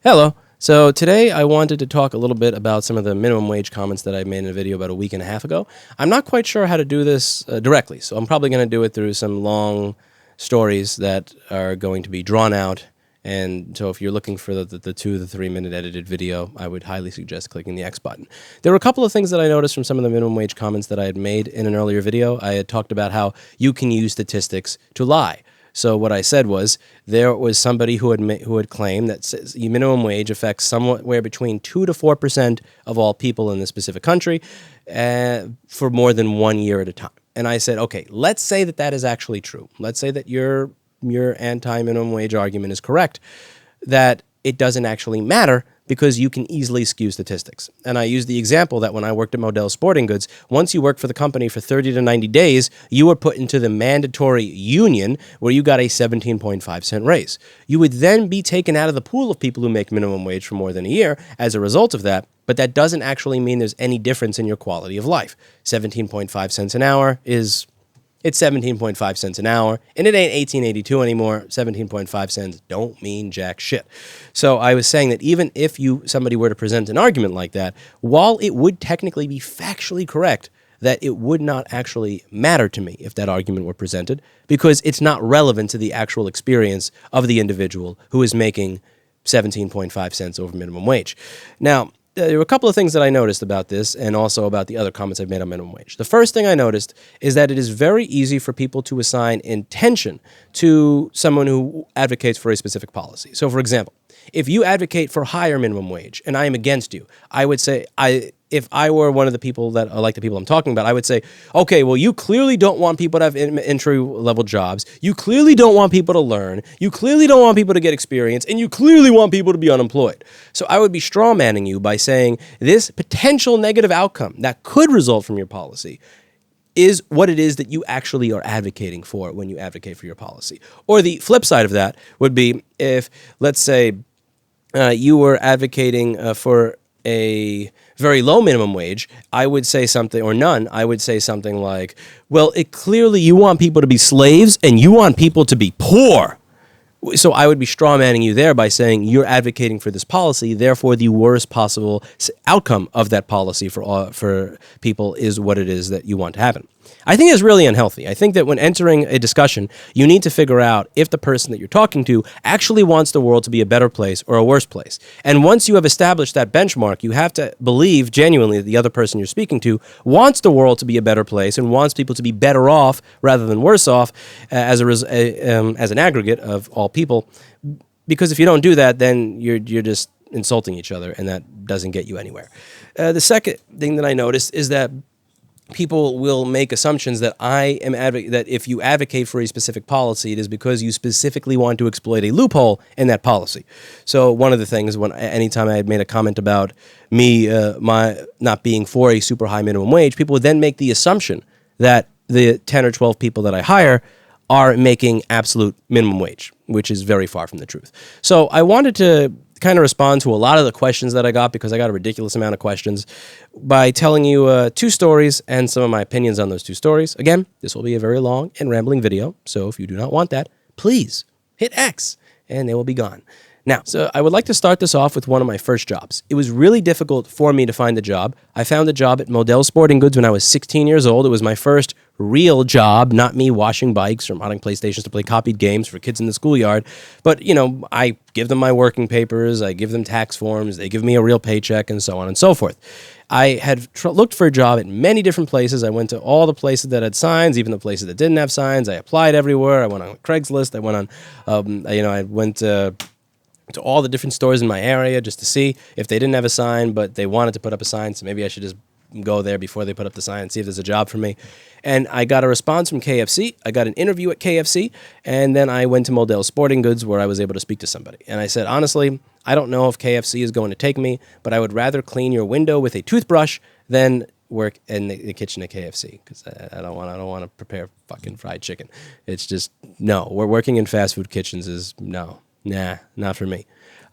Hello. So today I wanted to talk a little bit about some of the minimum wage comments that I made in a video about a week and a half ago. I'm not quite sure how to do this directly, so I'm probably going to do it through some long stories that are going to be drawn out. And so if you're looking for the 2 to 3 minute edited video, I would highly suggest clicking the X button. There were a couple of things that I noticed from some of the minimum wage comments that I had made in an earlier video. I had talked about how you can use statistics to lie. So what I said was there was somebody who had claimed that the minimum wage affects somewhere between 2 to 4% of all people in this specific country for more than 1 year at a time. And I said, okay, let's say that that is actually true. Let's say that your anti-minimum wage argument is correct, that it doesn't actually matter because you can easily skew statistics. And I used the example that when I worked at Modell Sporting Goods, once you worked for the company for 30 to 90 days, you were put into the mandatory union where you got a 17.5-cent raise. You would then be taken out of the pool of people who make minimum wage for more than a year as a result of that, but that doesn't actually mean there's any difference in your quality of life. 17.5 cents an hour it's 17.5 cents an hour, and it ain't 1882 anymore. 17.5 cents don't mean jack shit. So I was saying that even if somebody were to present an argument like that, while it would technically be factually correct, that it would not actually matter to me if that argument were presented, because it's not relevant to the actual experience of the individual who is making 17.5 cents over minimum wage. Now, there were a couple of things that I noticed about this and also about the other comments I've made on minimum wage. The first thing I noticed is that it is very easy for people to assign intention to someone who advocates for a specific policy. So, for example, if you advocate for higher minimum wage and I am against you, I would say, if I were one of the people that are like the people I'm talking about, I would say, okay, well, you clearly don't want people to have entry-level jobs. You clearly don't want people to learn. You clearly don't want people to get experience. And you clearly want people to be unemployed. So I would be strawmanning you by saying this potential negative outcome that could result from your policy is what it is that you actually are advocating for when you advocate for your policy. Or the flip side of that would be if, let's say, you were advocating for a very low minimum wage, I would say something, or none, I would say something like, well, clearly you want people to be slaves and you want people to be poor. So I would be strawmanning you there by saying you're advocating for this policy, therefore the worst possible outcome of that policy for people is what it is that you want to happen. I think it's really unhealthy. I think that when entering a discussion, you need to figure out if the person that you're talking to actually wants the world to be a better place or a worse place. And once you have established that benchmark, you have to believe genuinely that the other person you're speaking to wants the world to be a better place and wants people to be better off rather than worse off as an aggregate of all people. Because if you don't do that, then you're just insulting each other, and that doesn't get you anywhere. The second thing that I noticed is that people will make assumptions that that if you advocate for a specific policy, it is because you specifically want to exploit a loophole in that policy. So one of the things, anytime I had made a comment about my not being for a super high minimum wage, people would then make the assumption that the 10 or 12 people that I hire are making absolute minimum wage, which is very far from the truth. So I wanted to kind of respond to a lot of the questions that I got, because I got a ridiculous amount of questions, by telling you 2 stories and some of my opinions on those 2 stories. Again, this will be a very long and rambling video, so if you do not want that, please hit X and they will be gone. Now, so I would like to start this off with one of my first jobs. It was really difficult for me to find a job. I found a job at Modell Sporting Goods when I was 16 years old. It was my first real job, not me washing bikes or modding PlayStations to play copied games for kids in the schoolyard. But, I give them my working papers, I give them tax forms, they give me a real paycheck, and so on and so forth. I had looked for a job at many different places. I went to all the places that had signs, even the places that didn't have signs. I applied everywhere. I went on Craigslist. I went on, I went to all the different stores in my area just to see if they didn't have a sign, but they wanted to put up a sign, so maybe I should just go there before they put up the sign and see if there's a job for me. And I got a response from KFC. I got an interview at KFC, and then I went to Modell Sporting Goods where I was able to speak to somebody. And I said, honestly, I don't know if KFC is going to take me, but I would rather clean your window with a toothbrush than work in the kitchen at KFC, because I don't want to prepare fucking fried chicken. It's just, no. We're working in fast food kitchens is no. Nah, not for me.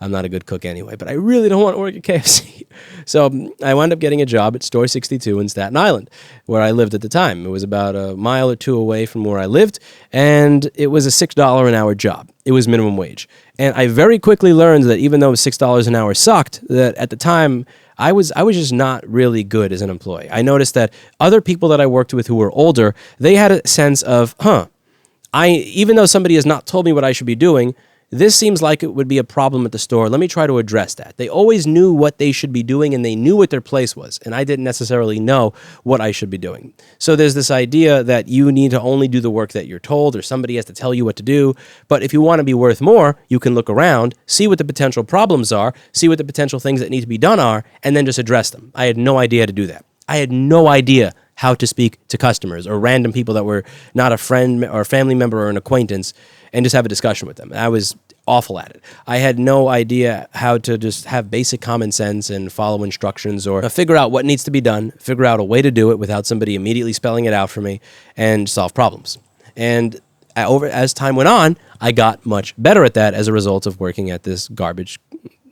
I'm not a good cook anyway, but I really don't want to work at KFC. So I wound up getting a job at Store 62 in Staten Island, where I lived at the time. It was about a mile or two away from where I lived, and it was a $6 an hour job. It was minimum wage. And I very quickly learned that even though $6 an hour sucked, that at the time I was just not really good as an employee. I noticed that other people that I worked with who were older, they had a sense of, even though somebody has not told me what I should be doing, this seems like it would be a problem at the store. Let me try to address that. They always knew what they should be doing, and they knew what their place was, and I didn't necessarily know what I should be doing. So there's this idea that you need to only do the work that you're told, or somebody has to tell you what to do. But if you want to be worth more, you can look around, see what the potential problems are, see what the potential things that need to be done are, and then just address them. I had no idea how to do that. I had no idea how to speak to customers or random people that were not a friend or a family member or an acquaintance and just have a discussion with them. I was awful at it. I had no idea how to just have basic common sense and follow instructions or figure out what needs to be done, figure out a way to do it without somebody immediately spelling it out for me, and solve problems. And as time went on, I got much better at that as a result of working at this garbage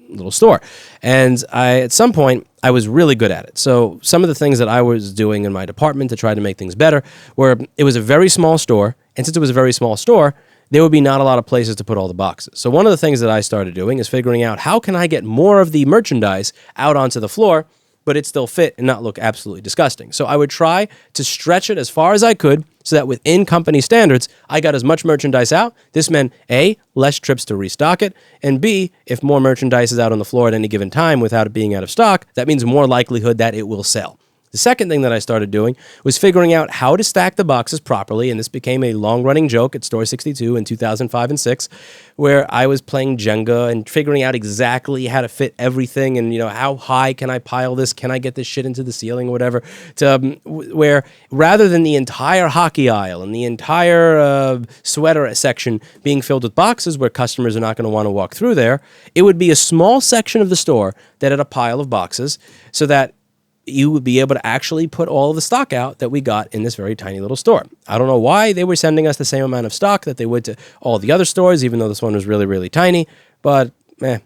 little store. And at some point, I was really good at it. So some of the things that I was doing in my department to try to make things better were, it was a very small store. And since it was a very small store, there would be not a lot of places to put all the boxes. So one of the things that I started doing is figuring out how can I get more of the merchandise out onto the floor, but it still fit and not look absolutely disgusting. So I would try to stretch it as far as I could so that within company standards, I got as much merchandise out. This meant A, less trips to restock it, and B, if more merchandise is out on the floor at any given time without it being out of stock, that means more likelihood that it will sell. The second thing that I started doing was figuring out how to stack the boxes properly, and this became a long-running joke at Store 62 in 2005 and 6, where I was playing Jenga and figuring out exactly how to fit everything and, how high can I pile this? Can I get this shit into the ceiling or whatever? Where rather than the entire hockey aisle and the entire sweater section being filled with boxes where customers are not going to want to walk through there, it would be a small section of the store that had a pile of boxes so that you would be able to actually put all of the stock out that we got in this very tiny little store. I don't know why they were sending us the same amount of stock that they would to all the other stores, even though this one was really, really tiny. But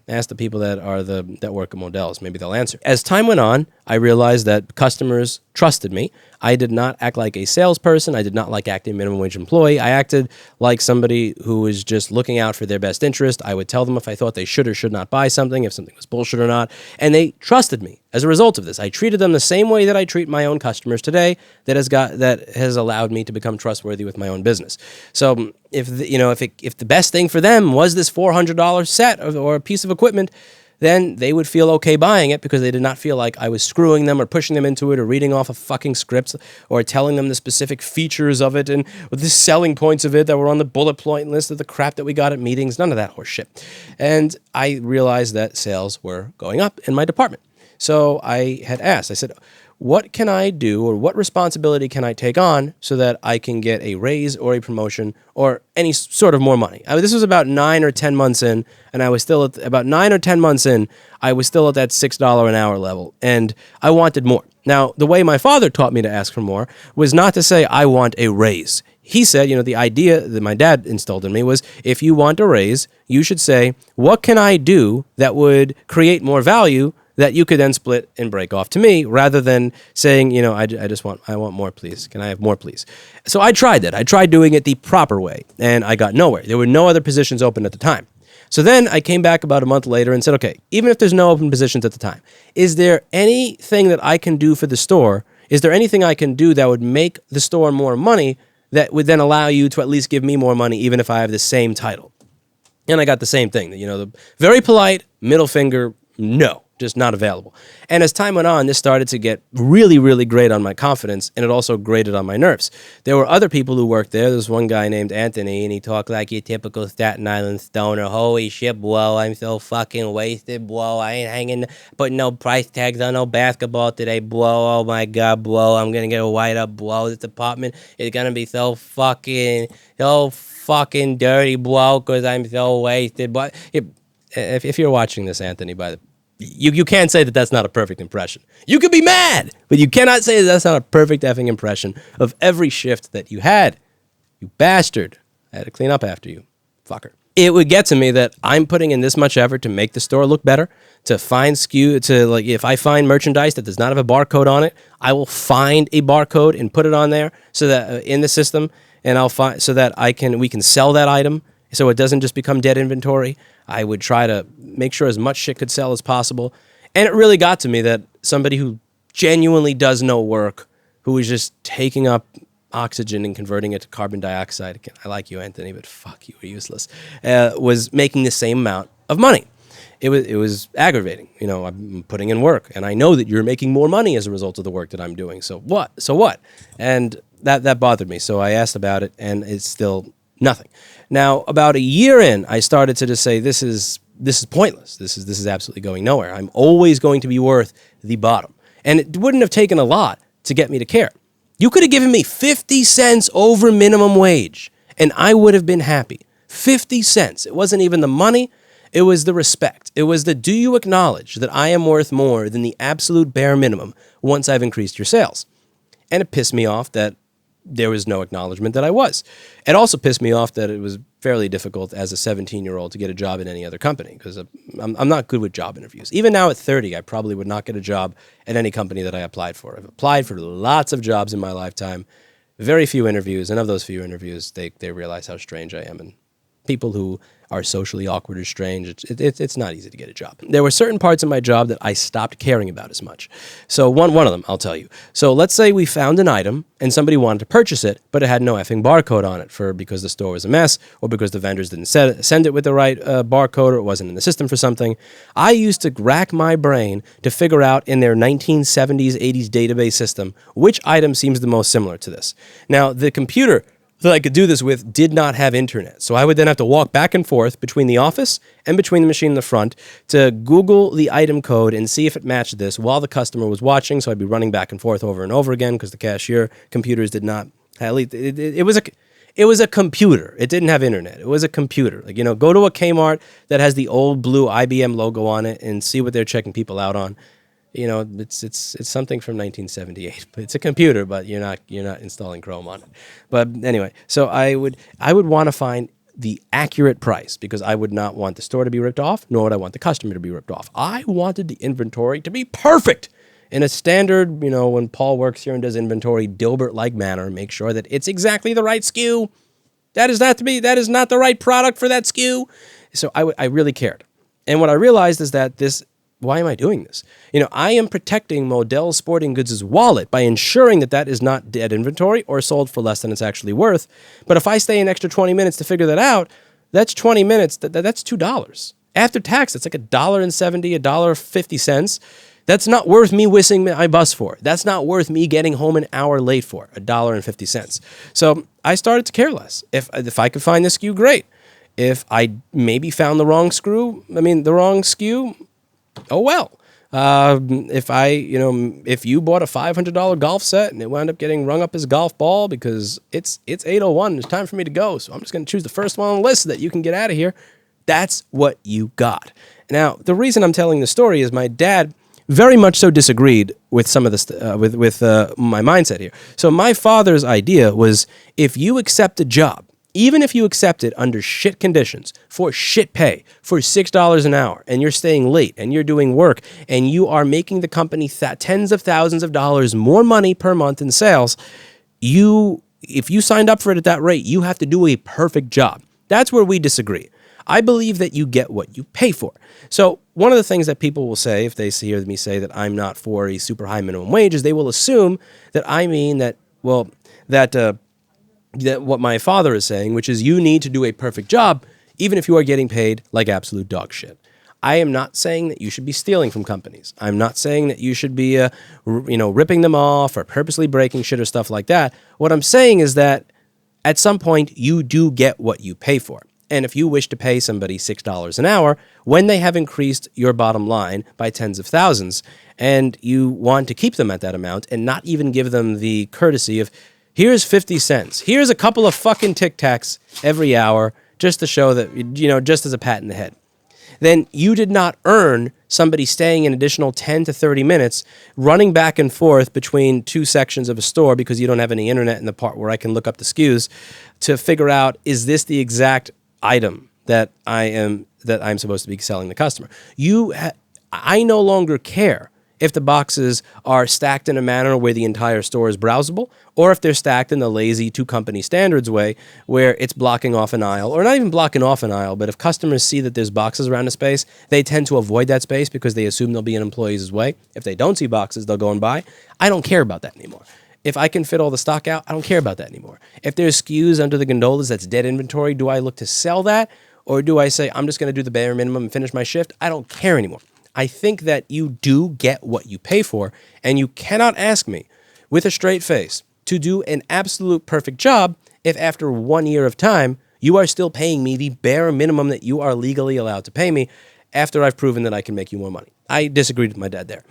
ask the people that work at Modell's. Maybe they'll answer. As time went on, I realized that customers trusted me. I did not act like a salesperson. I did not like acting a minimum wage employee. I acted like somebody who was just looking out for their best interest. I would tell them if I thought they should or should not buy something, if something was bullshit or not, and they trusted me. As a result of this, I treated them the same way that I treat my own customers today. That has allowed me to become trustworthy with my own business. So if the best thing for them was this $400 set or a piece of equipment, then they would feel okay buying it because they did not feel like I was screwing them or pushing them into it or reading off of fucking scripts or telling them the specific features of it and the selling points of it that were on the bullet point list of the crap that we got at meetings. None of that horse shit. And I realized that sales were going up in my department. So I had asked, I said, what can I do or what responsibility can I take on so that I can get a raise or a promotion or any sort of more money? This was about 9 or 10 months in, and I was still at about 9 or 10 months in, I was still at that $6 an hour level, and I wanted more. Now, the way my father taught me to ask for more was not to say, I want a raise. He said, the idea that my dad instilled in me was, if you want a raise, you should say, what can I do that would create more value that you could then split and break off to me, rather than saying, I want more, please. Can I have more, please? So I tried that. I tried doing it the proper way, and I got nowhere. There were no other positions open at the time. So then I came back about a month later and said, okay, even if there's no open positions at the time, is there anything that I can do for the store? Is there anything I can do that would make the store more money that would then allow you to at least give me more money, even if I have the same title? And I got the same thing, the very polite middle finger, no. Just not available. And as time went on, this started to get really, really great on my confidence, and it also grated on my nerves. There were other people who worked there. There was one guy named Anthony, and he talked like your typical Staten Island stoner. Holy shit, bro, I'm so fucking wasted, bro. I ain't hanging, putting no price tags on no basketball today, bro. Oh my God, bro, I'm gonna get a white up, bro. This apartment is gonna be so fucking dirty, bro, because I'm so wasted. But if you're watching this, Anthony, you can't say that that's not a perfect impression. You could be mad, but you cannot say that that's not a perfect effing impression of every shift that you had. You bastard. I had to clean up after you. Fucker. it would get to me that I'm putting in this much effort to make the store look better, to find SKU, to like if I find merchandise that does not have a barcode on it, I will find a barcode and put it on there so that in the system, and I'll find so that we can sell that item so it doesn't just become dead inventory. I would try to make sure as much shit could sell as possible. And it really got to me that somebody who genuinely does no work, who is just taking up oxygen and converting it to carbon dioxide, again, I like you, Anthony, but fuck you, you're useless, was making the same amount of money. It was aggravating. You know, I'm putting in work, and I know that you're making more money as a result of the work that I'm doing. So what? And that bothered me. So I asked about it, and it's still nothing. Now, about a year in, I started to just say, this is pointless. This is absolutely going nowhere. I'm always going to be worth the bottom. And it wouldn't have taken a lot to get me to care. You could have given me 50 cents over minimum wage, and I would have been happy. 50 cents. It wasn't even the money. It was the respect. It was the, do you acknowledge that I am worth more than the absolute bare minimum once I've increased your sales? And it pissed me off that there was no acknowledgement that I was. It also pissed me off that it was fairly difficult as a 17-year-old to get a job in any other company, because I'm not good with job interviews. Even now at 30, I probably would not get a job at any company that I applied for. I've applied for lots of jobs in my lifetime, very few interviews, and of those few interviews, they realize how strange I am. And people who are socially awkward or strange, it's not easy to get a job. There were certain parts of my job that I stopped caring about as much. So one of them, I'll tell you. So let's say we found an item and somebody wanted to purchase it, but it had no effing barcode on it because the store was a mess, or because the vendors didn't send it with the right barcode, or it wasn't in the system for something. I used to rack my brain to figure out in their 1970s, 80s database system which item seems the most similar to this. Now, the computer that I could do this with did not have internet. So I would then have to walk back and forth between the office and between the machine in the front to Google the item code and see if it matched this while the customer was watching. So I'd be running back and forth over and over again because the cashier computers did not, at least it was a computer. It didn't have internet. It was a computer. Like, go to a Kmart that has the old blue IBM logo on it and see what they're checking people out on. It's something from 1978. It's a computer, but you're not installing Chrome on it. But anyway, so I would want to find the accurate price, because I would not want the store to be ripped off, nor would I want the customer to be ripped off. I wanted the inventory to be perfect in a standard, when Paul works here and does inventory, Dilbert-like manner, make sure that it's exactly the right SKU. That is not the right product for that SKU. So I really cared. And what I realized is that why am I doing this? I am protecting Modell Sporting Goods' wallet by ensuring that is not dead inventory or sold for less than it's actually worth. But if I stay an extra 20 minutes to figure that out, that's 20 minutes. That's $2. After tax, it's like $1.70, $1.50. That's not worth me whistling my bus for. That's not worth me getting home an hour late for, $1.50. So I started to care less. If I could find the SKU, great. If I maybe found the wrong SKU, oh well. If you bought a $500 golf set and it wound up getting rung up as a golf ball because it's 8:01, it's time for me to go, so I'm just going to choose the first one on the list so that you can get out of here. That's what you got. Now, the reason I'm telling the story is my dad very much so disagreed with some of this, with my mindset here. So my father's idea was, if you accept a job, even if you accept it under shit conditions, for shit pay, for $6 an hour, and you're staying late, and you're doing work, and you are making the company tens of thousands of dollars more money per month in sales, if you signed up for it at that rate, you have to do a perfect job. That's where we disagree. I believe that you get what you pay for. So one of the things that people will say if they hear me say that I'm not for a super high minimum wage is they will assume that I mean that what my father is saying, which is you need to do a perfect job, even if you are getting paid like absolute dog shit. I am not saying that you should be stealing from companies. I'm not saying that you should be, ripping them off or purposely breaking shit or stuff like that. What I'm saying is that at some point you do get what you pay for. And if you wish to pay somebody $6 an hour when they have increased your bottom line by tens of thousands, and you want to keep them at that amount and not even give them the courtesy of, here's 50 cents. Here's a couple of fucking Tic Tacs every hour just to show that, just as a pat in the head. Then you did not earn somebody staying an additional 10 to 30 minutes running back and forth between two sections of a store because you don't have any internet in the part where I can look up the SKUs to figure out, is this the exact item that I'm supposed to be selling the customer. I no longer care if the boxes are stacked in a manner where the entire store is browsable, or if they're stacked in the lazy two-company standards way where it's blocking off an aisle, or not even blocking off an aisle, but if customers see that there's boxes around a space, they tend to avoid that space because they assume there'll be an employee's way. If they don't see boxes, they'll go and buy. I don't care about that anymore. If I can fit all the stock out, I don't care about that anymore. If there's SKUs under the gondolas that's dead inventory, do I look to sell that? Or do I say, I'm just going to do the bare minimum and finish my shift? I don't care anymore. I think that you do get what you pay for, and you cannot ask me with a straight face to do an absolute perfect job if after 1 year of time, you are still paying me the bare minimum that you are legally allowed to pay me after I've proven that I can make you more money. I disagreed with my dad there.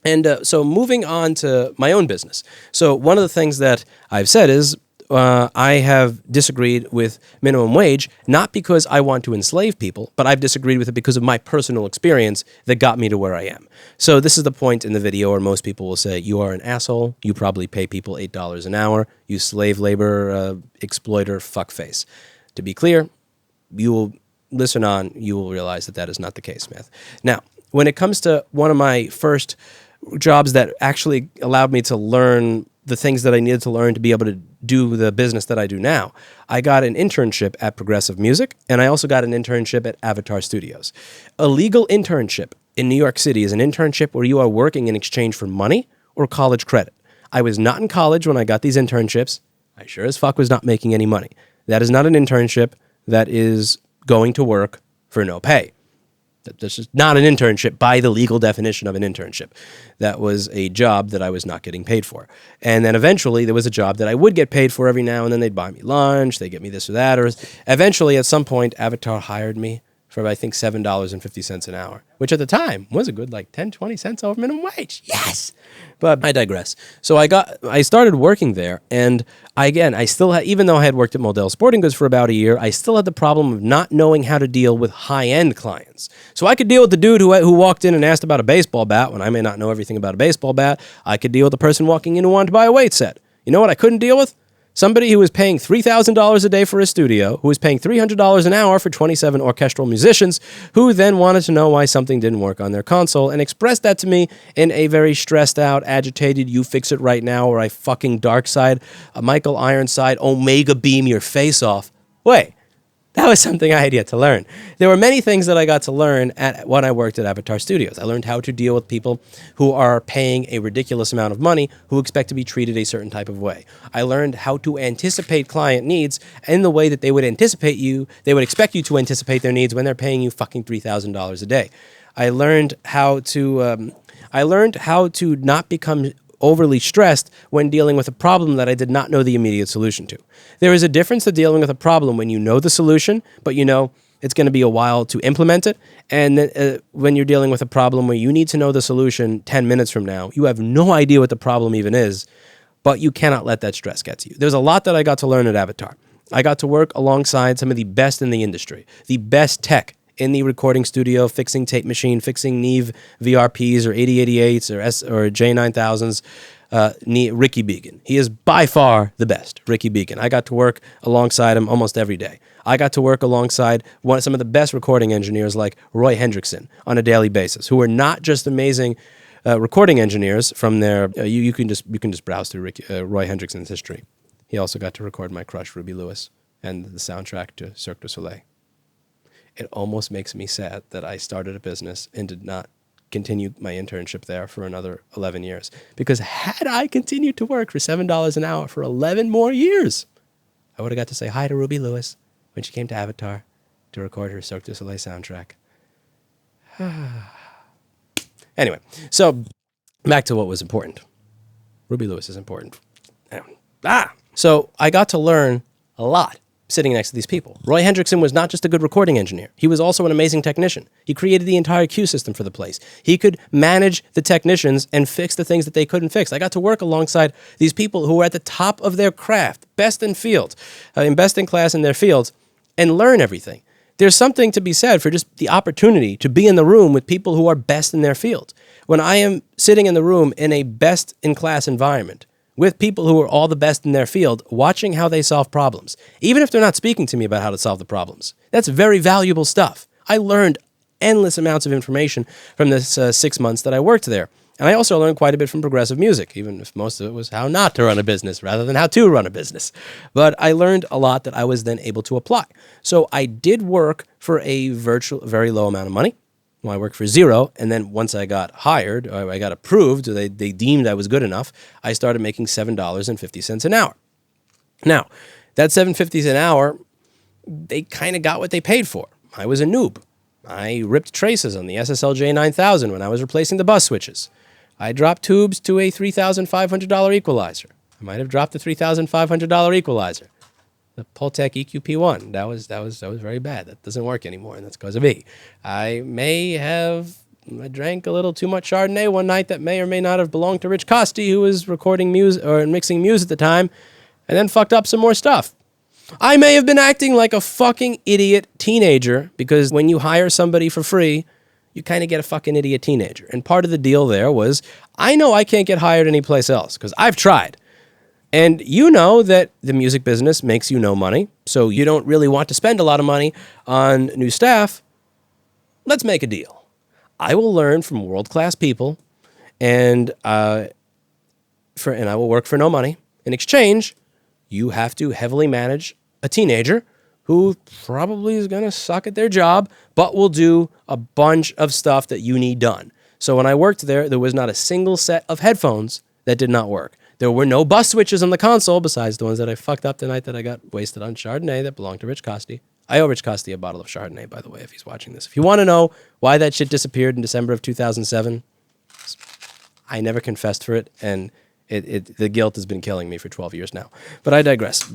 And so moving on to my own business. So one of the things that I've said is I have disagreed with minimum wage, not because I want to enslave people, but I've disagreed with it because of my personal experience that got me to where I am. So this is the point in the video where most people will say, you are an asshole, you probably pay people $8 an hour, you slave labor exploiter fuckface. To be clear, you will listen on, you will realize that that is not the case, Smith. Now, when it comes to one of my first jobs that actually allowed me to learn the things that I needed to learn to be able to do the business that I do now, I got an internship at Progressive Music, and I also got an internship at Avatar Studios. A legal internship in New York City is an internship where you are working in exchange for money or college credit. I was not in college when I got these internships. I sure as fuck was not making any money. That is not an internship that is going to work for no pay. This is not an internship by the legal definition of an internship. That was a job that I was not getting paid for. And then eventually there was a job that I would get paid for every now and then. They'd buy me lunch, they'd get me this or that. Or eventually at some point, Avatar hired me for, I think, $7.50 an hour, which at the time was a good like 10, 20 cents over minimum wage. Yes! But I digress. So I started working there, and I still had, even though I had worked at Modell Sporting Goods for about a year, I still had the problem of not knowing how to deal with high-end clients. So I could deal with the dude who walked in and asked about a baseball bat when I may not know everything about a baseball bat. I could deal with the person walking in who wanted to buy a weight set. You know what I couldn't deal with? Somebody who was paying $3,000 a day for a studio, who was paying $300 an hour for 27 orchestral musicians, who then wanted to know why something didn't work on their console and expressed that to me in a very stressed out, agitated, you fix it right now or I fucking dark side, a Michael Ironside, Omega beam your face off. Wait. That was something I had yet to learn. There were many things that I got to learn when I worked at Avatar Studios. I learned how to deal with people who are paying a ridiculous amount of money who expect to be treated a certain type of way. I learned how to anticipate client needs in the way that they would expect you to anticipate their needs when they're paying you fucking $3,000 a day. I learned how to not become overly stressed when dealing with a problem that I did not know the immediate solution to. There is a difference to dealing with a problem when you know the solution, but you know it's going to be a while to implement it, and when you're dealing with a problem where you need to know the solution 10 minutes from now, you have no idea what the problem even is, but you cannot let that stress get to you. There's a lot that I got to learn at Avatar. I got to work alongside some of the best in the industry, the best tech in the recording studio, fixing tape machine, fixing Neve VRPs or 8088s or J9000s, Ricky Began. He is by far the best, Ricky Began. I got to work alongside him almost every day. I got to work alongside some of the best recording engineers like Roy Hendrickson on a daily basis, who are not just amazing recording engineers from their, you can just browse through Roy Hendrickson's history. He also got to record my crush, Ruby Lewis, and the soundtrack to Cirque du Soleil. It almost makes me sad that I started a business and did not continue my internship there for another 11 years. Because had I continued to work for $7 an hour for 11 more years, I would have got to say hi to Ruby Lewis when she came to Avatar to record her Cirque du Soleil soundtrack. Anyway, so back to what was important. Ruby Lewis is important. So I got to learn a lot sitting next to these people. Roy Hendrickson was not just a good recording engineer. He was also an amazing technician. He created the entire cue system for the place. He could manage the technicians and fix the things that they couldn't fix. I got to work alongside these people who were at the top of their craft, best in field, best in class in their fields, and learn everything. There's something to be said for just the opportunity to be in the room with people who are best in their field. When I am sitting in the room in a best-in-class environment, with people who are all the best in their field, watching how they solve problems, even if they're not speaking to me about how to solve the problems. That's very valuable stuff. I learned endless amounts of information from this 6 months that I worked there. And I also learned quite a bit from progressive music, even if most of it was how not to run a business rather than how to run a business. But I learned a lot that I was then able to apply. So I did work for a very low amount of money. Well, I worked for zero, and then once I got hired, or I got approved, or they deemed I was good enough, I started making $7.50 an hour. Now, that $7.50 an hour, they kind of got what they paid for. I was a noob. I ripped traces on the SSL J9000 when I was replacing the bus switches. I dropped tubes to a $3,500 equalizer. I might have dropped the $3,500 equalizer. The Pultec EQP1, that was very bad. That doesn't work anymore, and that's because of me. I drank a little too much Chardonnay one night that may or may not have belonged to Rich Costi, who was recording music or mixing music at the time, and then fucked up some more stuff. I may have been acting like a fucking idiot teenager, because when you hire somebody for free, you kind of get a fucking idiot teenager. And part of the deal there was, I know I can't get hired anyplace else, because I've tried. And you know that the music business makes you no money, so you don't really want to spend a lot of money on new staff. Let's make a deal. I will learn from world-class people, and I will work for no money. In exchange, you have to heavily manage a teenager who probably is going to suck at their job, but will do a bunch of stuff that you need done. So when I worked there, there was not a single set of headphones that did not work. There were no bus switches on the console besides the ones that I fucked up the night that I got wasted on Chardonnay that belonged to Rich Costi. I owe Rich Costi a bottle of Chardonnay, by the way, if he's watching this. If you want to know why that shit disappeared in December of 2007, I never confessed for it, and the guilt has been killing me for 12 years now. But I digress.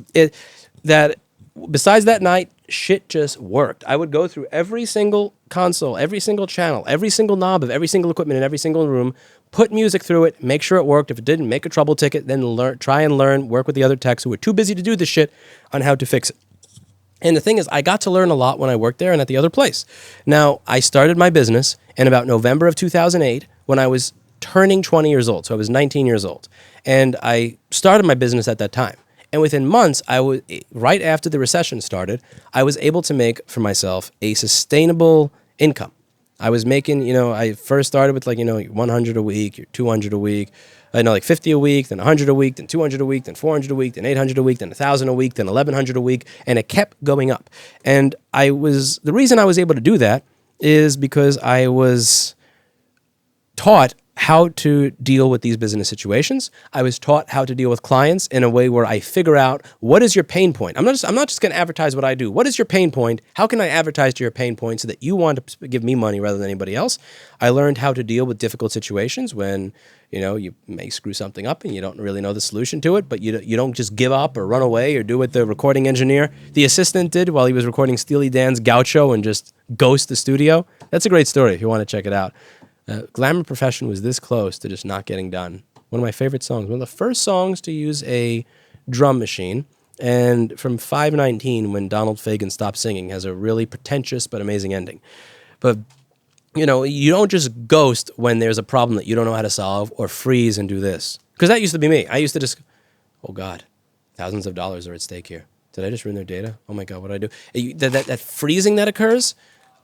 Besides that night, shit just worked. I would go through every single console, every single channel, every single knob of every single equipment in every single room, put music through it, make sure it worked. If it didn't, make a trouble ticket, then try and learn, work with the other techs who were too busy to do this shit on how to fix it. And the thing is, I got to learn a lot when I worked there and at the other place. Now, I started my business in about November of 2008 when I was turning 20 years old. So I was 19 years old. And I started my business at that time. And within months, right after the recession started, I was able to make for myself a sustainable income. I was making, I first started with 100 a week, 200 a week, 50 a week, then 100 a week, then 200 a week, then 400 a week, then 800 a week, then 1,000 a week, then 1,100 a week, and it kept going up. And the reason I was able to do that is because I was taught how to deal with these business situations. I was taught how to deal with clients in a way where I figure out, what is your pain point? I'm not just going to advertise what I do. What is your pain point? How can I advertise to your pain point so that you want to give me money rather than anybody else? I learned how to deal with difficult situations when, you may screw something up and you don't really know the solution to it, but you don't just give up or run away or do what the recording engineer, the assistant, did while he was recording Steely Dan's Gaucho and just ghost the studio. That's a great story if you want to check it out. Glamour Profession was this close to just not getting done. One of my favorite songs. One of the first songs to use a drum machine. And from 519, when Donald Fagen stopped singing, has a really pretentious but amazing ending. But, you don't just ghost when there's a problem that you don't know how to solve, or freeze and do this. Because that used to be me. I used to just, oh God, thousands of dollars are at stake here. Did I just ruin their data? Oh my God, what did I do? That freezing that occurs,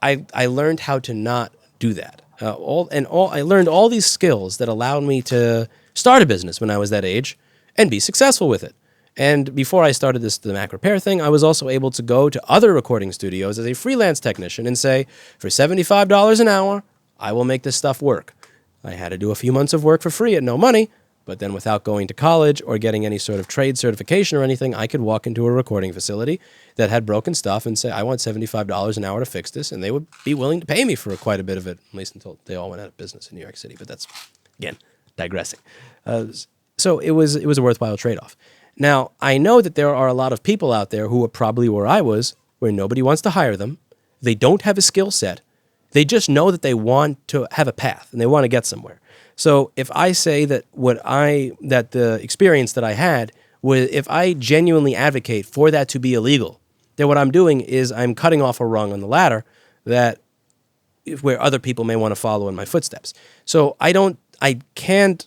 I learned how to not do that. I learned all these skills that allowed me to start a business when I was that age and be successful with it. And before I started the Mac repair thing, I was also able to go to other recording studios as a freelance technician and say, for $75 an hour, I will make this stuff work. I had to do a few months of work for free at no money, but then without going to college or getting any sort of trade certification or anything, I could walk into a recording facility that had broken stuff and say, I want $75 an hour to fix this, and they would be willing to pay me for quite a bit of it, at least until they all went out of business in New York City. But that's, again, digressing. So it was a worthwhile trade-off. Now, I know that there are a lot of people out there who are probably where I was, where nobody wants to hire them. They don't have a skill set. They just know that they want to have a path and they want to get somewhere. So if I say that the experience that I had, if I genuinely advocate for that to be illegal, then what I'm doing is I'm cutting off a rung on the ladder where other people may want to follow in my footsteps. So I can't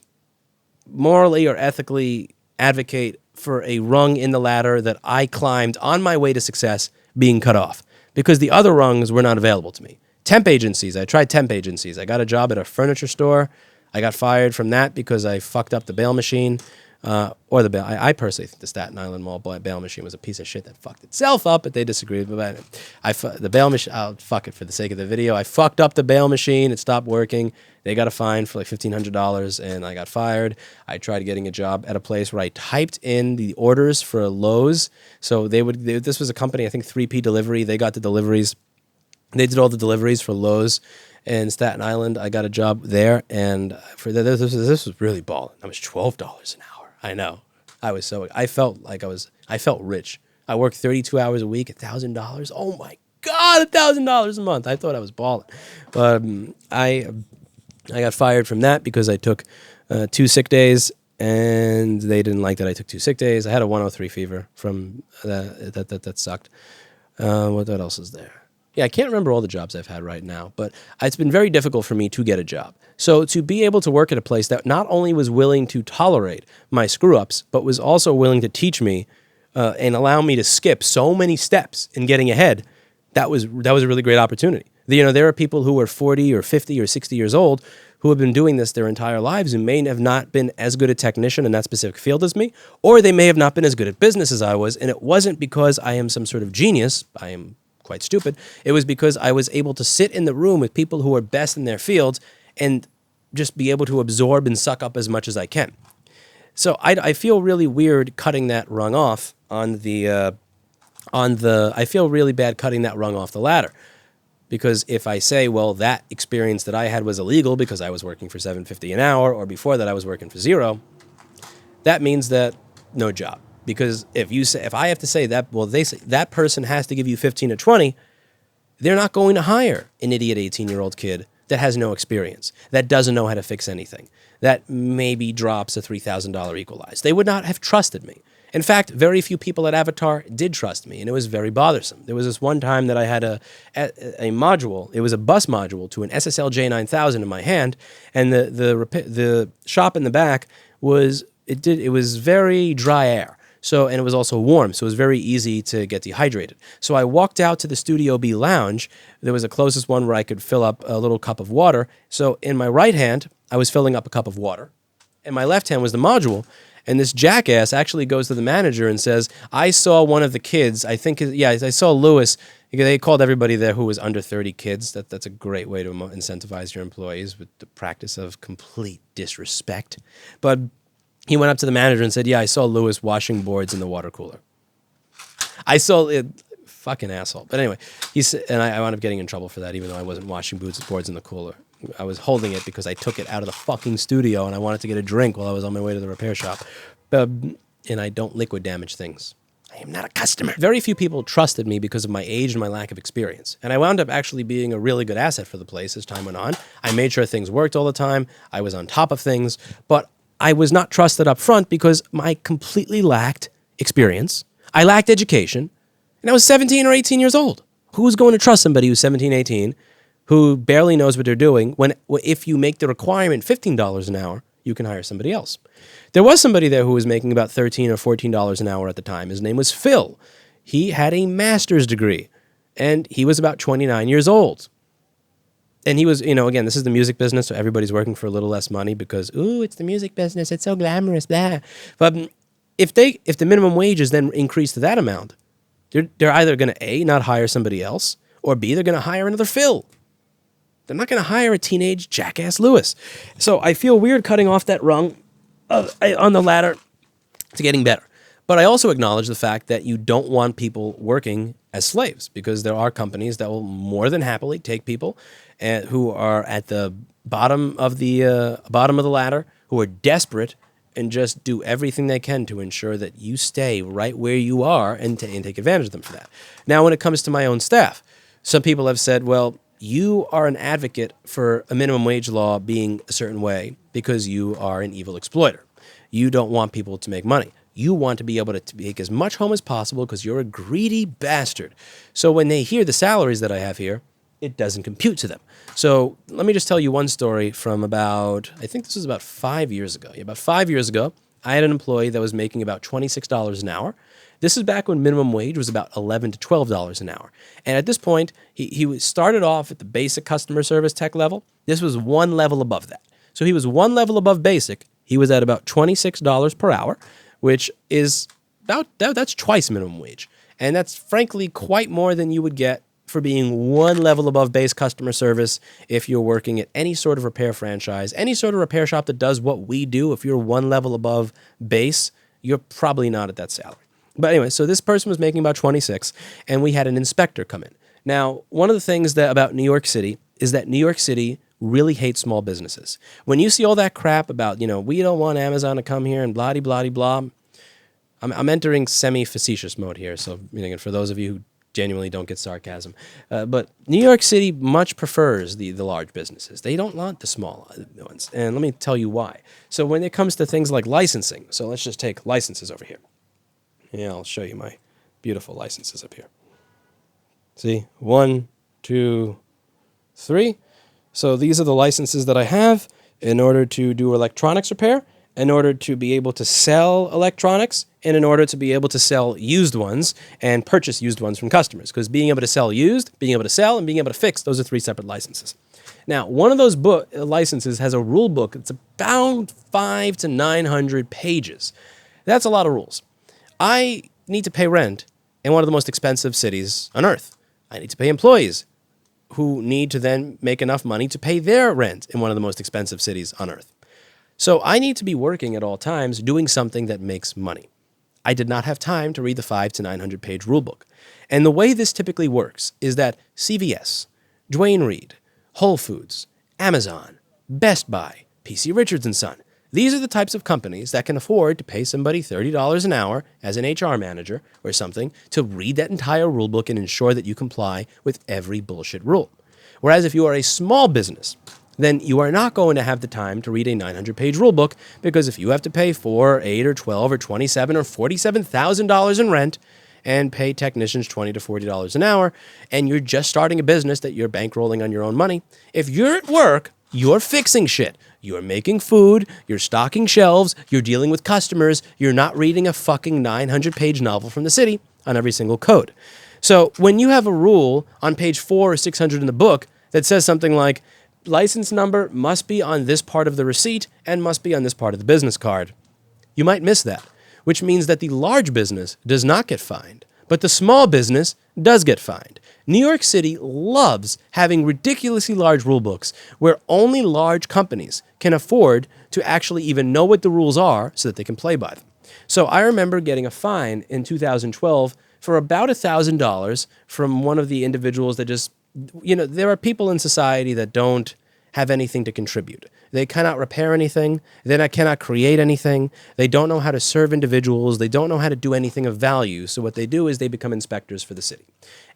morally or ethically advocate for a rung in the ladder that I climbed on my way to success being cut off because the other rungs were not available to me. Temp agencies. I tried temp agencies. I got a job at a furniture store. I got fired from that because I fucked up the bail machine. Or the bail. I personally think the Staten Island Mall bail machine was a piece of shit that fucked itself up, but they disagreed with it. The bail machine, I'll fuck it for the sake of the video. I fucked up the bail machine. It stopped working. They got a fine for like $1,500 and I got fired. I tried getting a job at a place where I typed in the orders for Lowe's. So this was a company, I think 3P Delivery. They got the deliveries. They did all the deliveries for Lowe's in Staten Island. I got a job there, and this was really balling. I was $12 an hour. I know. I felt rich. I worked 32 hours a week, $1,000. Oh my God, $1,000 a month. I thought I was balling. But I got fired from that because I took 2 sick days, and they didn't like that I took 2 sick days. I had a 103 fever from that sucked. What else is there? Yeah, I can't remember all the jobs I've had right now, but it's been very difficult for me to get a job. So to be able to work at a place that not only was willing to tolerate my screw-ups, but was also willing to teach me and allow me to skip so many steps in getting ahead, that was a really great opportunity. There are people who are 40 or 50 or 60 years old who have been doing this their entire lives and may have not been as good a technician in that specific field as me, or they may have not been as good at business as I was, and it wasn't because I am some sort of genius. I am quite stupid. It was because I was able to sit in the room with people who are best in their fields and just be able to absorb and suck up as much as I can. So I feel really weird cutting that rung off I feel really bad cutting that rung off the ladder. Because if I say, well, that experience that I had was illegal because I was working for $7.50 an hour, or before that I was working for $0, that means that no job. Because if I have to say that, well, they say that person has to give you 15 to 20, they're not going to hire an idiot 18-year-old kid that has no experience, that doesn't know how to fix anything, that maybe drops a $3,000 equalize. They would not have trusted me. In fact, very few people at Avatar did trust me, and it was very bothersome. There was this one time that I had a module. It was a bus module to an SSL J9000 in my hand, and the shop in the back was very dry air. And it was also warm, so it was very easy to get dehydrated. So I walked out to the Studio B lounge. There was the closest one where I could fill up a little cup of water. So in my right hand, I was filling up a cup of water. And my left hand was the module. And this jackass actually goes to the manager and says, I saw one of the kids, I saw Lewis. They called everybody there who was under 30 kids. That's a great way to incentivize your employees with the practice of complete disrespect. But he went up to the manager and said, yeah, I saw Lewis washing boards in the water cooler. I saw it, fucking asshole. But anyway, I wound up getting in trouble for that, even though I wasn't washing boards in the cooler. I was holding it because I took it out of the fucking studio and I wanted to get a drink while I was on my way to the repair shop. And I don't liquid damage things. I am not a customer. Very few people trusted me because of my age and my lack of experience. And I wound up actually being a really good asset for the place as time went on. I made sure things worked all the time. I was on top of things. But I was not trusted up front because I completely lacked experience. I lacked education. And I was 17 or 18 years old. Who's going to trust somebody who's 17, 18, who barely knows what they're doing, when if you make the requirement $15 an hour, you can hire somebody else? There was somebody there who was making about $13 or $14 an hour at the time. His name was Phil. He had a master's degree, and he was about 29 years old. And he was, again, this is the music business, so everybody's working for a little less money because, it's the music business, it's so glamorous, blah. But if the minimum wage is then increased to that amount, they're either going to, A, not hire somebody else, or B, they're going to hire another Phil. They're not going to hire a teenage jackass Lewis. So I feel weird cutting off that rung on the ladder to getting better. But I also acknowledge the fact that you don't want people working as slaves, because there are companies that will more than happily take people who are at the bottom of the ladder, who are desperate, and just do everything they can to ensure that you stay right where you are and take advantage of them for that. Now, when it comes to my own staff, some people have said, well, you are an advocate for a minimum wage law being a certain way because you are an evil exploiter. You don't want people to make money. You want to be able to make as much home as possible because you're a greedy bastard. So when they hear the salaries that I have here, it doesn't compute to them. So let me just tell you one story from I think this was about 5 years ago. About 5 years ago, I had an employee that was making about $26 an hour. This is back when minimum wage was about $11 to $12 an hour. And at this point, he started off at the basic customer service tech level. This was one level above that. So he was one level above basic. He was at about $26 per hour, which is that's twice minimum wage. And that's frankly quite more than you would get for being one level above base customer service if you're working at any sort of repair franchise, any sort of repair shop that does what we do. If you're one level above base, you're probably not at that salary. But anyway, so this person was making about 26, and we had an inspector come in. Now, one of the things about New York City is that New York City really hates small businesses. When you see all that crap about, we don't want Amazon to come here and blah-de-blah-de-blah, I'm entering semi-facetious mode here, so for those of you who genuinely don't get sarcasm. But New York City much prefers the large businesses. They don't want the small ones. And let me tell you why. So when it comes to things like licensing, so let's just take licenses over here. Yeah, I'll show you my beautiful licenses up here. See, 1, 2, 3. So these are the licenses that I have in order to do electronics repair, in order to be able to sell electronics, and in order to be able to sell used ones and purchase used ones from customers. Because being able to sell used, being able to sell, and being able to fix, those are 3 separate licenses. Now, one of those licenses has a rule book that's about 500 to 900 pages. That's a lot of rules. I need to pay rent in one of the most expensive cities on earth. I need to pay employees who need to then make enough money to pay their rent in one of the most expensive cities on earth. So I need to be working at all times doing something that makes money. I did not have time to read the 500 to 900 page rulebook. And the way this typically works is that CVS, Duane Reade, Whole Foods, Amazon, Best Buy, PC Richards & Son, these are the types of companies that can afford to pay somebody $30 an hour as an HR manager or something to read that entire rulebook and ensure that you comply with every bullshit rule. Whereas if you are a small business, then you are not going to have the time to read a 900-page rulebook, because if you have to pay $4, $8, or $12, or $27, or $47,000 in rent and pay technicians $20 to $40 an hour, and you're just starting a business that you're bankrolling on your own money, if you're at work, you're fixing shit. You're making food, you're stocking shelves, you're dealing with customers, you're not reading a fucking 900-page novel from the city on every single code. So when you have a rule on page 4 or 600 in the book that says something like, license number must be on this part of the receipt and must be on this part of the business card, you might miss that, which means that the large business does not get fined, but the small business does get fined. New York City loves having ridiculously large rule books where only large companies can afford to actually even know what the rules are so that they can play by them. So I remember getting a fine in 2012 for about $1,000 from one of the individuals that just, there are people in society that don't have anything to contribute. They cannot repair anything. They cannot create anything. They don't know how to serve individuals. They don't know how to do anything of value. So what they do is they become inspectors for the city.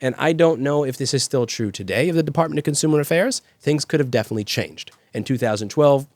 And I don't know if this is still true today of the Department of Consumer Affairs. Things could have definitely changed. In 2012,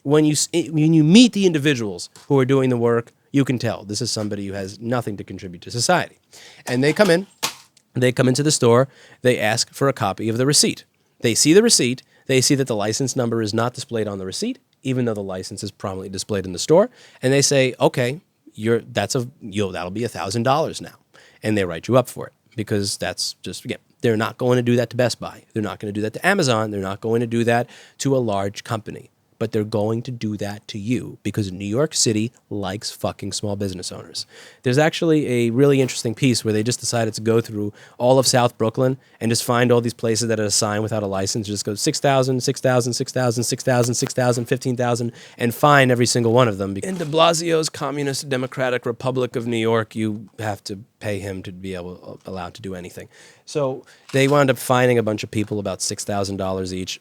when you meet the individuals who are doing the work, you can tell this is somebody who has nothing to contribute to society. And they come into the store, they ask for a copy of the receipt. They see the receipt, they see that the license number is not displayed on the receipt, even though the license is prominently displayed in the store, and they say, okay, that'll be $1,000 now. And they write you up for it, because that's just, again, they're not going to do that to Best Buy. They're not going to do that to Amazon. They're not going to do that to a large company. But they're going to do that to you because New York City likes fucking small business owners. There's actually a really interesting piece where they just decided to go through all of South Brooklyn and just find all these places that are assigned without a license. Just go 6,000, 6,000, 6,000, 6,000, 6,000, 15,000, and fine every single one of them. In de Blasio's Communist Democratic Republic of New York, you have to pay him to be allowed to do anything. So they wound up fining a bunch of people about $6,000 each,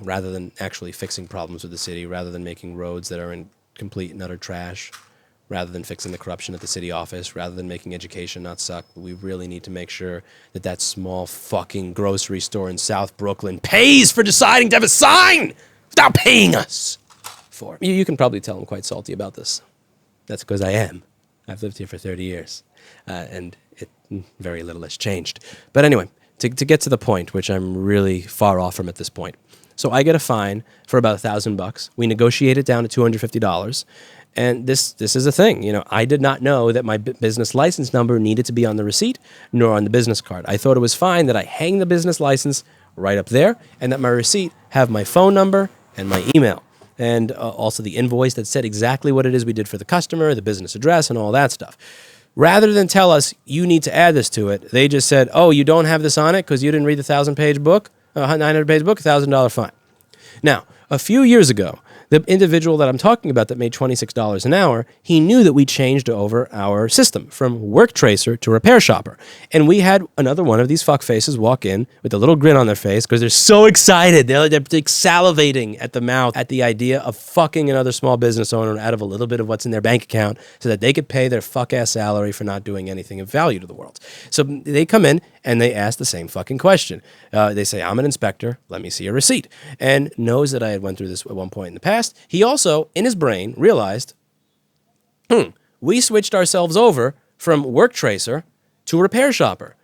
rather than actually fixing problems with the city, rather than making roads that are in complete and utter trash, rather than fixing the corruption at the city office, rather than making education not suck. We really need to make sure that small fucking grocery store in South Brooklyn pays for deciding to have a sign without paying us for it. You can probably tell I'm quite salty about this. That's because I am. I've lived here for 30 years. And very little has changed. But anyway, to get to the point, which I'm really far off from at this point. So I get a fine for about $1,000. We negotiate it down to $250. And this is a thing. I did not know that my business license number needed to be on the receipt nor on the business card. I thought it was fine that I hang the business license right up there and that my receipt have my phone number and my email. And also the invoice that said exactly what it is we did for the customer, the business address, and all that stuff. Rather than tell us, you need to add this to it, they just said, oh, you don't have this on it because you didn't read the 900-page book, $1,000 fine. Now, a few years ago, the individual that I'm talking about that made $26 an hour, he knew that we changed over our system from Worktracer to Repair Shopper. And we had another one of these fuckfaces walk in with a little grin on their face because they're so excited. They're like salivating at the mouth at the idea of fucking another small business owner out of a little bit of what's in their bank account so that they could pay their fuck-ass salary for not doing anything of value to the world. So they come in and they ask the same fucking question. They say, I'm an inspector. Let me see a receipt. And knows that I had went through this at one point in the past. He also, in his brain, realized, we switched ourselves over from Worktracer to Repair Shopper.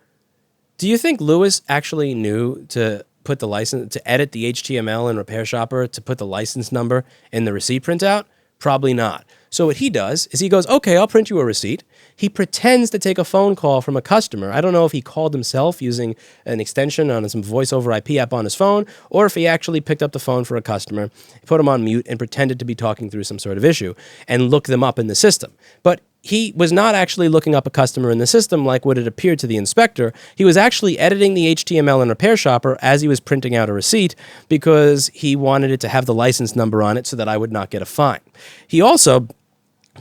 Do you think Lewis actually knew to put the license, to edit the HTML in Repair Shopper to put the license number in the receipt printout? Probably not. So what he does is he goes, okay, I'll print you a receipt. He pretends to take a phone call from a customer. I don't know if he called himself using an extension on some voice over IP app on his phone, or if he actually picked up the phone for a customer, put him on mute, and pretended to be talking through some sort of issue and looked them up in the system. But he was not actually looking up a customer in the system like what it appeared to the inspector. He was actually editing the HTML in Repair Shopper as he was printing out a receipt because he wanted it to have the license number on it so that I would not get a fine. He also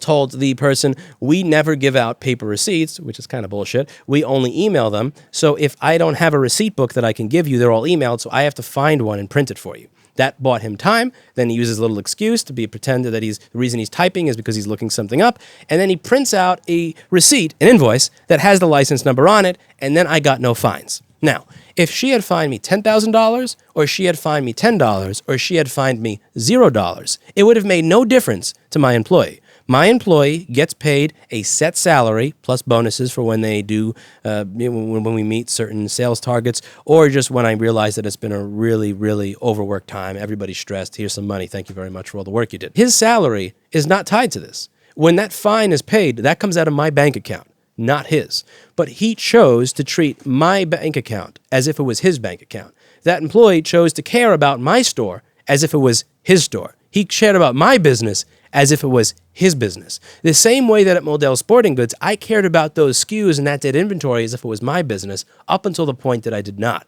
told the person, we never give out paper receipts, which is kind of bullshit. We only email them. So if I don't have a receipt book that I can give you, they're all emailed, so I have to find one and print it for you. That bought him time. Then he uses a little excuse to be pretend that the reason he's typing is because he's looking something up. And then he prints out a receipt, an invoice, that has the license number on it, and then I got no fines. Now, if she had fined me $10,000, or she had fined me $10, or she had fined me $0, it would have made no difference to my employee. My employee gets paid a set salary plus bonuses for when they do, when we meet certain sales targets, or just when I realize that it's been a really, really overworked time. Everybody's stressed. Here's some money. Thank you very much for all the work you did. His salary is not tied to this. When that fine is paid, that comes out of my bank account, not his. But he chose to treat my bank account as if it was his bank account. That employee chose to care about my store as if it was his store. He cared about my business as if it was his business. The same way that at Modell Sporting Goods, I cared about those SKUs and that dead inventory as if it was my business, up until the point that I did not.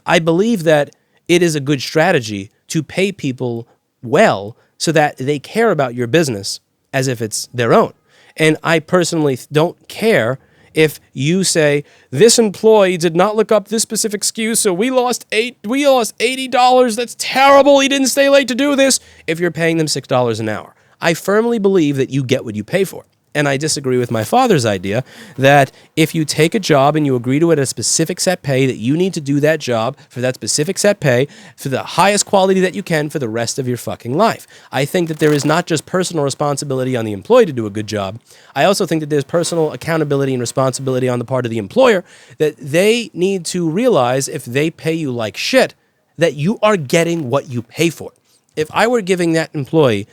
I believe that it is a good strategy to pay people well so that they care about your business as if it's their own. And I personally don't care if you say, this employee did not look up this specific SKU, so we lost $80. That's terrible. He didn't stay late to do this. If you're paying them $6 an hour. I firmly believe that you get what you pay for. And I disagree with my father's idea that if you take a job and you agree to it at a specific set pay, that you need to do that job for that specific set pay for the highest quality that you can for the rest of your fucking life. I think that there is not just personal responsibility on the employee to do a good job. I also think that there's personal accountability and responsibility on the part of the employer, that they need to realize if they pay you like shit, that you are getting what you pay for. If I were giving that employee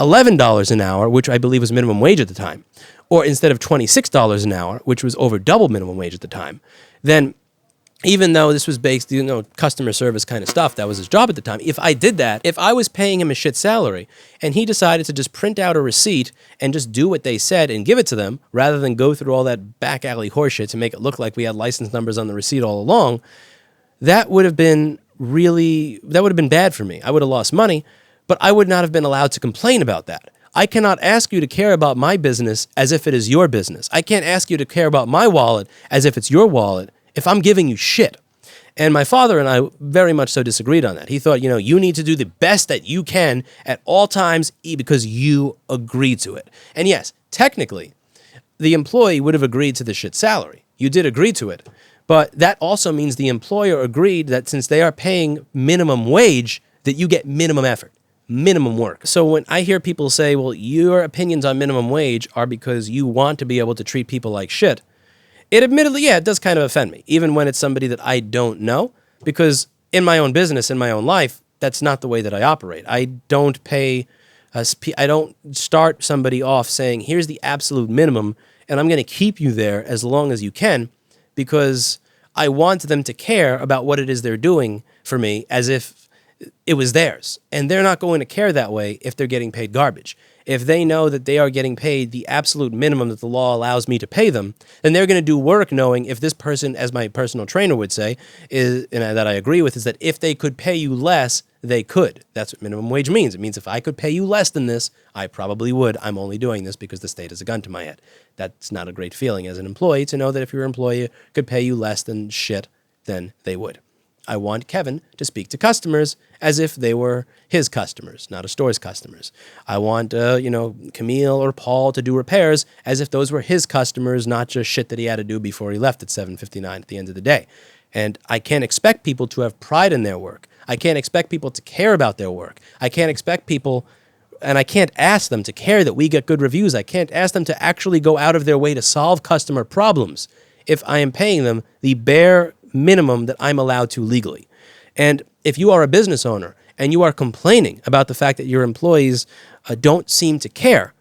$11 an hour, which I believe was minimum wage at the time, or instead of $26 an hour, which was over double minimum wage at the time, then even though this was based, customer service kind of stuff, that was his job at the time. If I did that, if I was paying him a shit salary and he decided to just print out a receipt and just do what they said and give it to them, rather than go through all that back alley horseshit to make it look like we had license numbers on the receipt all along, that would have been bad for me. I would have lost money. But I would not have been allowed to complain about that. I cannot ask you to care about my business as if it is your business. I can't ask you to care about my wallet as if it's your wallet if I'm giving you shit. And my father and I very much so disagreed on that. He thought, you need to do the best that you can at all times because you agreed to it. And yes, technically, the employee would have agreed to the shit salary. You did agree to it. But that also means the employer agreed that since they are paying minimum wage, that you get minimum effort. Minimum work. So when I hear people say, well, your opinions on minimum wage are because you want to be able to treat people like shit, it admittedly, it does kind of offend me, even when it's somebody that I don't know, because in my own business, in my own life, that's not the way that I operate. I don't pay I don't start somebody off saying, here's the absolute minimum, and I'm going to keep you there as long as you can, because I want them to care about what it is they're doing for me as if it was theirs. And they're not going to care that way if they're getting paid garbage. If they know that they are getting paid the absolute minimum that the law allows me to pay them, then they're going to do work knowing if this person, as my personal trainer would say, and that I agree with, is that if they could pay you less, they could. That's what minimum wage means. It means if I could pay you less than this, I probably would. I'm only doing this because the state has a gun to my head. That's not a great feeling as an employee to know that if your employer could pay you less than shit, then they would. I want Kevin to speak to customers as if they were his customers, not a store's customers. I want, Camille or Paul to do repairs as if those were his customers, not just shit that he had to do before he left at 7:59 at the end of the day. And I can't expect people to have pride in their work. I can't expect people to care about their work. I can't expect people, and I can't ask them to care that we get good reviews. I can't ask them to actually go out of their way to solve customer problems if I am paying them the bare minimum that I'm allowed to legally. And if you are a business owner and you are complaining about the fact that your employees don't seem to care,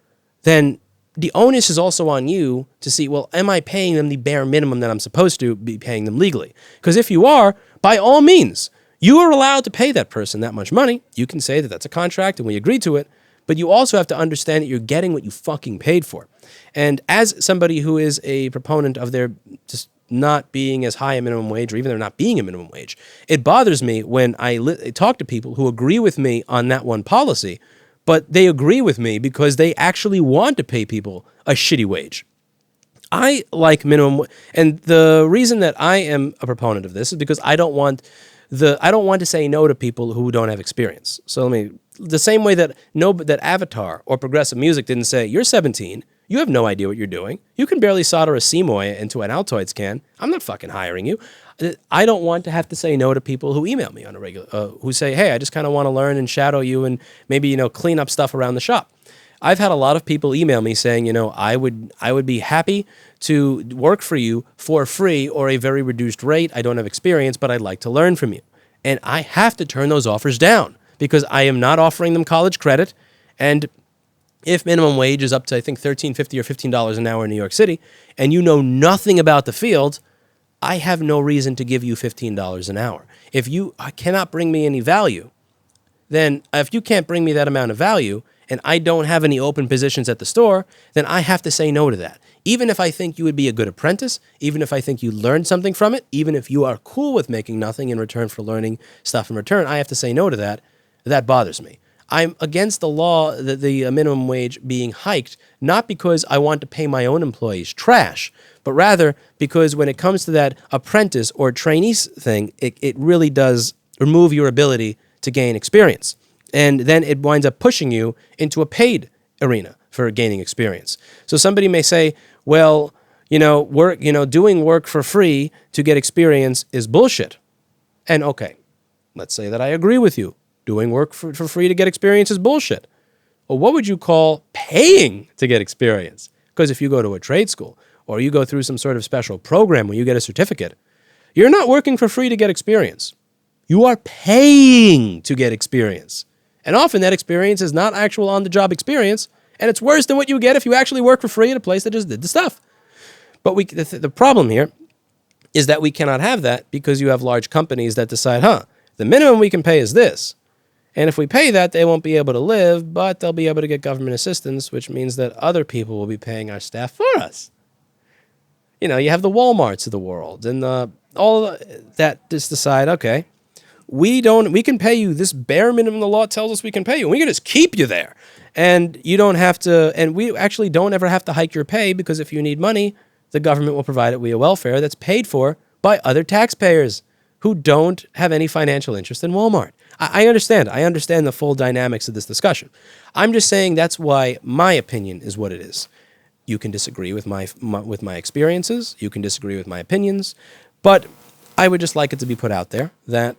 then the onus is also on you to see, well, am I paying them the bare minimum that I'm supposed to be paying them legally? Because if you are, by all means, you are allowed to pay that person that much money. You can say that that's a contract and we agree to it, but you also have to understand that you're getting what you fucking paid for. And as somebody who is a proponent of their just not being as high a minimum wage, or even there not being a minimum wage, it bothers me when I talk to people who agree with me on that one policy, but they agree with me because they actually want to pay people a shitty wage. I like minimum, and the reason that I am a proponent of this is because I don't want to say no to people who don't have experience. So the same way that that Avatar or Progressive Music didn't say, you're 17, you have no idea what you're doing. You can barely solder a Seymour into an Altoids can. I'm not fucking hiring you. I don't want to have to say no to people who email me on a regular, who say, hey, I just kind of want to learn and shadow you and maybe, clean up stuff around the shop. I've had a lot of people email me saying, I would be happy to work for you for free or a very reduced rate. I don't have experience, but I'd like to learn from you. And I have to turn those offers down because I am not offering them college credit. And if minimum wage is up to, I think, $13.50 or $15 an hour in New York City, and you know nothing about the field, I have no reason to give you $15 an hour. If you cannot bring me any value, then if you can't bring me that amount of value and I don't have any open positions at the store, then I have to say no to that. Even if I think you would be a good apprentice, even if I think you learned something from it, even if you are cool with making nothing in return for learning stuff in return, I have to say no to that. That bothers me. I'm against the law, the minimum wage being hiked, not because I want to pay my own employees trash, but rather because when it comes to that apprentice or trainees thing, it really does remove your ability to gain experience. And then it winds up pushing you into a paid arena for gaining experience. So somebody may say, well, doing work for free to get experience is bullshit. And okay, let's say that I agree with you. Doing work for free to get experience is bullshit. Well, what would you call paying to get experience? Because if you go to a trade school or you go through some sort of special program where you get a certificate, you're not working for free to get experience. You are paying to get experience. And often that experience is not actual on-the-job experience, and it's worse than what you get if you actually work for free at a place that just did the stuff. But the problem here is that we cannot have that because you have large companies that decide, the minimum we can pay is this. And if we pay that, they won't be able to live, but they'll be able to get government assistance, which means that other people will be paying our staff for us. You have the Walmarts of the world and all that just decide, okay, we can pay you this bare minimum the law tells us we can pay you. And we can just keep you there. And you don't have to, and we actually don't ever have to hike your pay because if you need money, the government will provide it via welfare that's paid for by other taxpayers who don't have any financial interest in Walmart. I understand. I understand the full dynamics of this discussion. I'm just saying that's why my opinion is what it is. You can disagree with my experiences. You can disagree with my opinions. But I would just like it to be put out there that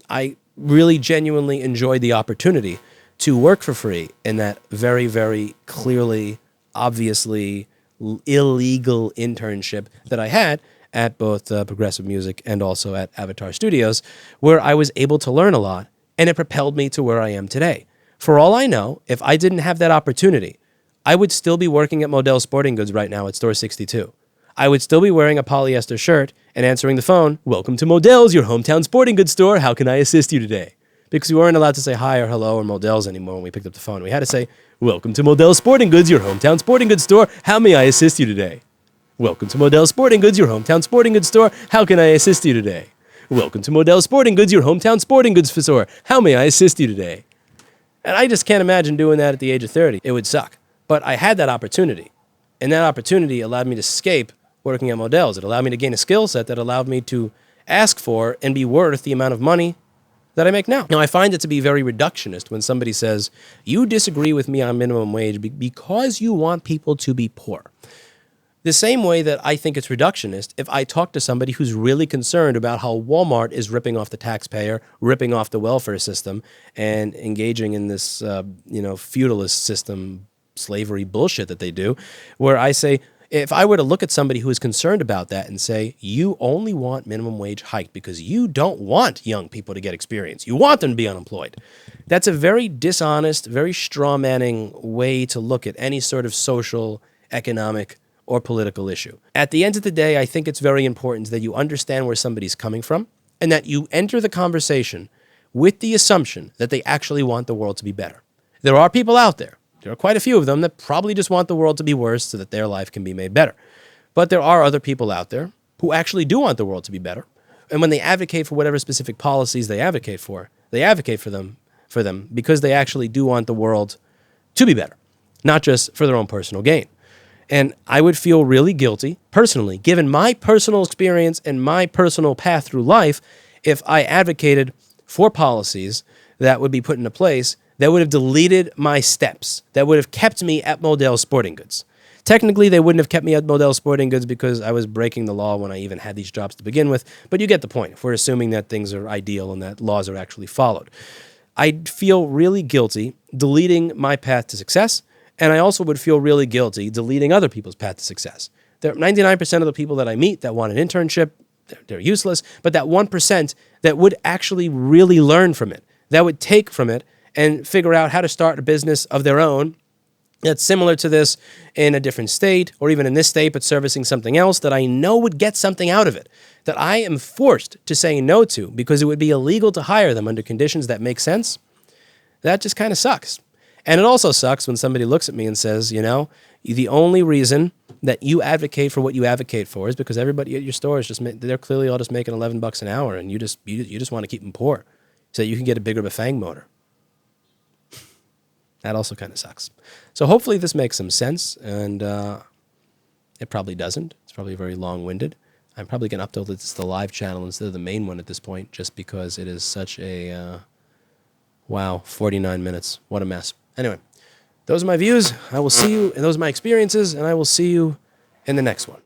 I really genuinely enjoyed the opportunity to work for free in that very, very clearly, obviously illegal internship that I had at both Progressive Music and also at Avatar Studios, where I was able to learn a lot, and it propelled me to where I am today. For all I know, if I didn't have that opportunity, I would still be working at Modell Sporting Goods right now at Store 62. I would still be wearing a polyester shirt and answering the phone, "Welcome to Modell's, your hometown sporting goods store. How can I assist you today?" Because we weren't allowed to say hi or hello or Modell's anymore when we picked up the phone. We had to say, "Welcome to Modell's Sporting Goods, your hometown sporting goods store. How may I assist you today?" "Welcome to Modell's Sporting Goods, your hometown sporting goods store. How can I assist you today?" "Welcome to Modell's Sporting Goods, your hometown sporting goods store. How may I assist you today?" And I just can't imagine doing that at the age of 30. It would suck. But I had that opportunity. And that opportunity allowed me to escape working at Modell's. It allowed me to gain a skill set that allowed me to ask for and be worth the amount of money that I make now. Now, I find it to be very reductionist when somebody says, "You disagree with me on minimum wage because you want people to be poor." The same way that I think it's reductionist if I talk to somebody who's really concerned about how Walmart is ripping off the taxpayer, ripping off the welfare system, and engaging in this, feudalist system, slavery bullshit that they do, where I say, if I were to look at somebody who is concerned about that and say, "You only want minimum wage hiked because you don't want young people to get experience. You want them to be unemployed." That's a very dishonest, very straw-manning way to look at any sort of social, economic, or political issue. At the end of the day, I think it's very important that you understand where somebody's coming from and that you enter the conversation with the assumption that they actually want the world to be better. There are people out there are quite a few of them that probably just want the world to be worse so that their life can be made better. But there are other people out there who actually do want the world to be better. And when they advocate for whatever specific policies they advocate for them because they actually do want the world to be better, not just for their own personal gain. And I would feel really guilty, personally, given my personal experience and my personal path through life, if I advocated for policies that would be put into place that would have deleted my steps, that would have kept me at Modell Sporting Goods. Technically, they wouldn't have kept me at Modell Sporting Goods because I was breaking the law when I even had these jobs to begin with, but you get the point, if we're assuming that things are ideal and that laws are actually followed. I'd feel really guilty deleting my path to success, and I also would feel really guilty deleting other people's path to success. 99% of the people that I meet that want an internship, they're useless, but that 1% that would actually really learn from it, that would take from it and figure out how to start a business of their own that's similar to this in a different state or even in this state but servicing something else that I know would get something out of it, that I am forced to say no to because it would be illegal to hire them under conditions that make sense, that just kind of sucks. And it also sucks when somebody looks at me and says, the only reason that you advocate for what you advocate for is because everybody at your store is they're clearly all just making $11 an hour and you just want to keep them poor so that you can get a bigger Bafang motor. That also kind of sucks. So hopefully this makes some sense, and it probably doesn't. It's probably very long-winded. I'm probably going to upload this to the live channel instead of the main one at this point, just because it is such a, 49 minutes. What a mess. Anyway, those are my views. I will see you, and those are my experiences, and I will see you in the next one.